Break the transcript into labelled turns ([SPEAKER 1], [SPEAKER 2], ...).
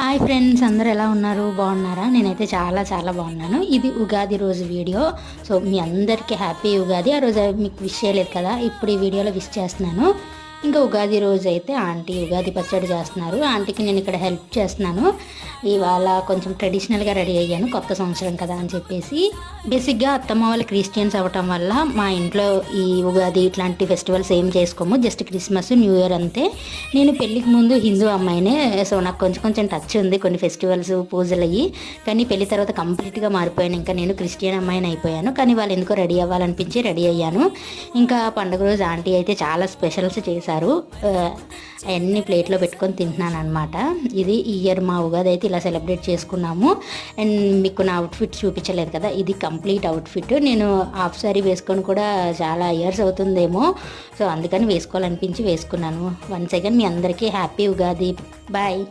[SPEAKER 1] Hi friends, అందరూ ఎలా ఉన్నారు? బాగున్నారా? నేనైతే చాలా చాలా బాగున్నాను. ఇది ఉగాది రోజు వీడియో. సో మీ అందరికీ హ్యాపీ ఉగాది. ఆ రోజు మీకు విష్ చేయలేదు కదా, ఇప్పుడు ఈ వీడియోలో విష్ చేస్తున్నాను. ఇంకా ఉగాది రోజు అయితే ఆంటీ ఉగాది పచ్చడి చేస్తున్నారు. ఆంటీకి నేను ఇక్కడ హెల్ప్ చేస్తున్నాను. ఇవాళ కొంచెం ట్రెడిషనల్గా రెడీ అయ్యాను, కొత్త సంవత్సరం కదా అని చెప్పేసి. బేసిక్గా అత్తమ్మ వాళ్ళు క్రిస్టియన్స్ అవ్వటం వల్ల మా ఇంట్లో ఈ ఉగాది ఇట్లాంటి ఫెస్టివల్స్ ఏం చేసుకోము, జస్ట్ క్రిస్మస్, న్యూ ఇయర్ అంతే. నేను పెళ్ళికి ముందు హిందూ అమ్మాయినే, సో నాకు కొంచెం కొంచెం టచ్ ఉంది కొన్ని ఫెస్టివల్స్, పూజలు అయ్యి. కానీ పెళ్లి తర్వాత కంప్లీట్గా మారిపోయాను. ఇంకా నేను క్రిస్టియన్ అమ్మాయిని అయిపోయాను. కానీ వాళ్ళు ఎందుకో రెడీ అవ్వాలనిపించి రెడీ అయ్యాను. ఇంకా పండుగ రోజు ఆంటీ అయితే చాలా స్పెషల్స్ చేశారు. అవన్నీ ప్లేట్లో పెట్టుకొని తింటున్నాను అనమాట. ఇది ఈ ఇయర్ మా ఉగాది అయితే ఇలా సెలబ్రేట్ చేసుకున్నాము. అండ్ మీకు నా అవుట్ఫిట్ చూపించలేదు కదా, ఇది కంప్లీట్ అవుట్ఫిట్. నేను హాఫ్ సారీ వేసుకొని కూడా చాలా ఇయర్స్ అవుతుందేమో, సో అందుకని వేసుకోవాలనిపించి వేసుకున్నాను. వన్స్ అగైన్ మీ అందరికీ హ్యాపీ ఉగాది. బాయ్.